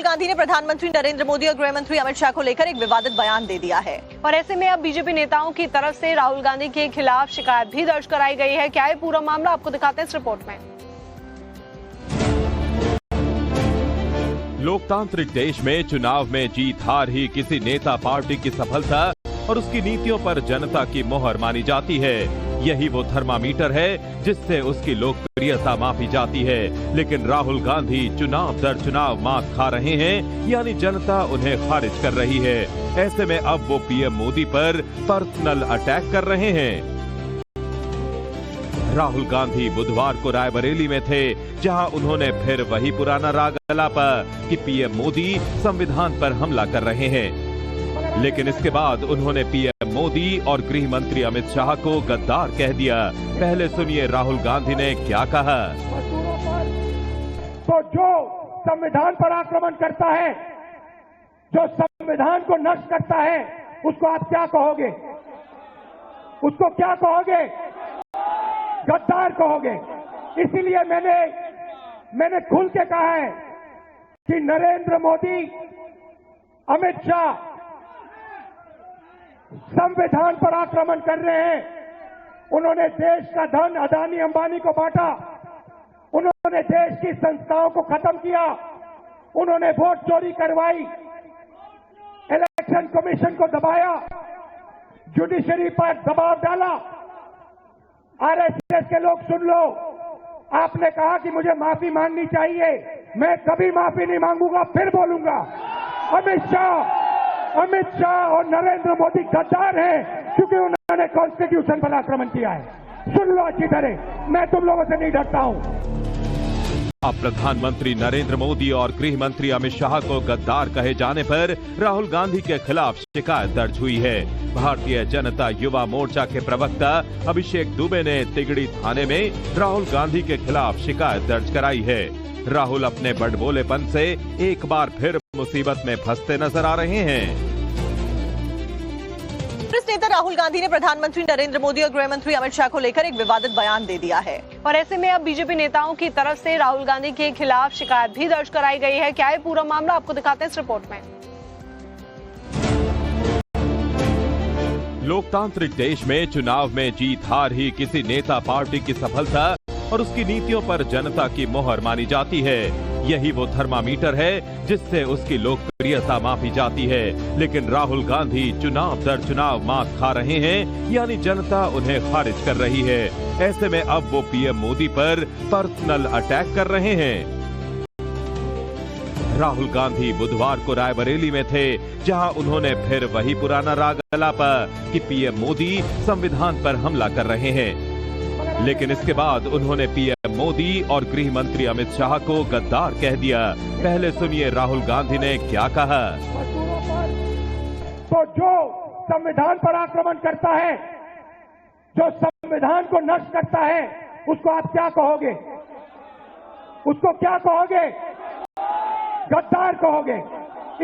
राहुल गांधी ने प्रधानमंत्री नरेंद्र मोदी और गृह मंत्री अमित शाह को लेकर एक विवादित बयान दे दिया है और ऐसे में अब बीजेपी नेताओं की तरफ से राहुल गांधी के खिलाफ शिकायत भी दर्ज कराई गई है। क्या है पूरा मामला, आपको दिखाते हैं इस रिपोर्ट में। लोकतांत्रिक देश में चुनाव में जीत हार ही किसी नेता पार्टी की सफलता और उसकी नीतियों पर जनता की मोहर मानी जाती है। यही वो थर्मामीटर है जिससे उसकी लोकप्रियता मापी जाती है। लेकिन राहुल गांधी चुनाव दर चुनाव मात खा रहे हैं, यानी जनता उन्हें खारिज कर रही है। ऐसे में अब वो पीएम मोदी पर पर्सनल अटैक कर रहे हैं। राहुल गांधी बुधवार को रायबरेली में थे, जहां उन्होंने फिर वही पुराना राग अलापा कि पीएम मोदी संविधान पर हमला कर रहे हैं। लेकिन इसके बाद उन्होंने पीएम मोदी और गृह मंत्री अमित शाह को गद्दार कह दिया। पहले सुनिए राहुल गांधी ने क्या कहा। तो जो संविधान पर आक्रमण करता है, जो संविधान को नष्ट करता है, उसको आप क्या कहोगे? उसको क्या कहोगे? गद्दार कहोगे। इसीलिए मैंने खुल के कहा है कि नरेंद्र मोदी, अमित शाह संविधान पर आक्रमण कर रहे हैं। उन्होंने देश का धन अदानी अंबानी को बांटा, उन्होंने देश की संस्थाओं को खत्म किया, उन्होंने वोट चोरी करवाई, इलेक्शन कमीशन को दबाया, जुडिशरी पर दबाव डाला। आरएसएस के लोग सुन लो, आपने कहा कि मुझे माफी मांगनी चाहिए, मैं कभी माफी नहीं मांगूंगा, फिर बोलूंगा। अमित शाह और नरेंद्र मोदी गद्दार हैं क्योंकि उन्होंने कॉन्स्टिट्यूशन पर आक्रमण किया है। सुन लो अच्छी तरह, मैं तुम लोगों से नहीं डरता हूं। अब प्रधानमंत्री नरेंद्र मोदी और गृह मंत्री अमित शाह को गद्दार कहे जाने पर राहुल गांधी के खिलाफ शिकायत दर्ज हुई है। भारतीय जनता युवा मोर्चा के प्रवक्ता अभिषेक दुबे ने तिगड़ी थाने में राहुल गांधी के खिलाफ शिकायत दर्ज कराई है। राहुल अपने बड़बोलेपन से एक बार फिर मुसीबत में फंसते नजर आ रहे हैं। कांग्रेस नेता राहुल गांधी ने प्रधानमंत्री नरेंद्र मोदी और गृह मंत्री अमित शाह को लेकर एक विवादित बयान दे दिया है और ऐसे में अब बीजेपी नेताओं की तरफ से राहुल गांधी के खिलाफ शिकायत भी दर्ज कराई गई है। क्या है पूरा मामला, आपको दिखाते हैं इस रिपोर्ट में। लोकतांत्रिक देश में चुनाव में जीत हार ही किसी नेता पार्टी की सफलता और उसकी नीतियों पर जनता की मोहर मानी जाती है। यही वो थर्मामीटर है जिससे उसकी लोकप्रियता मापी जाती है। लेकिन राहुल गांधी चुनाव दर चुनाव मात खा रहे हैं, यानी जनता उन्हें खारिज कर रही है। ऐसे में अब वो पीएम मोदी पर पर्सनल अटैक कर रहे हैं। राहुल गांधी बुधवार को रायबरेली में थे, जहां उन्होंने फिर वही पुराना राग अलापा कि पीएम मोदी संविधान पर हमला कर रहे हैं। लेकिन इसके बाद उन्होंने पीएम मोदी और गृह मंत्री अमित शाह को गद्दार कह दिया। पहले सुनिए राहुल गांधी ने क्या कहा। तो जो संविधान पर आक्रमण करता है, जो संविधान को नष्ट करता है, उसको आप क्या कहोगे? उसको क्या कहोगे? गद्दार कहोगे।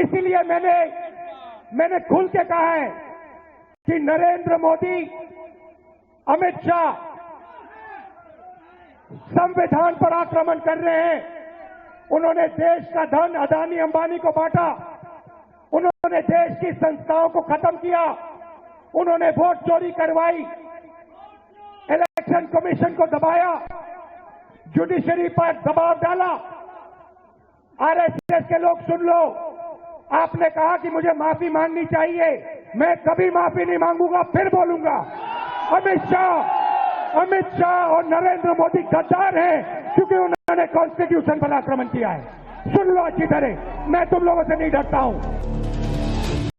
इसीलिए मैंने खुल के कहा है कि नरेंद्र मोदी, अमित शाह संविधान पर आक्रमण कर रहे हैं। उन्होंने देश का धन अदानी अंबानी को बांटा, उन्होंने देश की संस्थाओं को खत्म किया, उन्होंने वोट चोरी करवाई, इलेक्शन कमीशन को दबाया, जुडिशरी पर दबाव डाला। आरएसएस के लोग सुन लो, आपने कहा कि मुझे माफी मांगनी चाहिए, मैं कभी माफी नहीं मांगूंगा, फिर बोलूंगा। अमित शाह और नरेंद्र मोदी गद्दार हैं क्योंकि उन्होंने कॉन्स्टिट्यूशन पर आक्रमण किया है। सुन लो अच्छी तरह, मैं तुम लोगों से नहीं डरता हूं।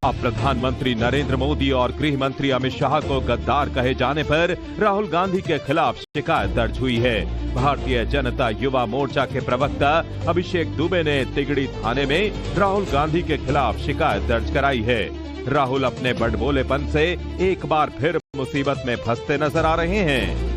अब प्रधानमंत्री नरेंद्र मोदी और गृह मंत्री अमित शाह को गद्दार कहे जाने पर राहुल गांधी के खिलाफ शिकायत दर्ज हुई है। भारतीय जनता युवा मोर्चा के प्रवक्ता अभिषेक दुबे ने तिगड़ी थाने में राहुल गांधी के खिलाफ शिकायत दर्ज कराई है। राहुल अपने बड़बोलेपन से एक बार फिर मुसीबत में फंसते नजर आ रहे हैं।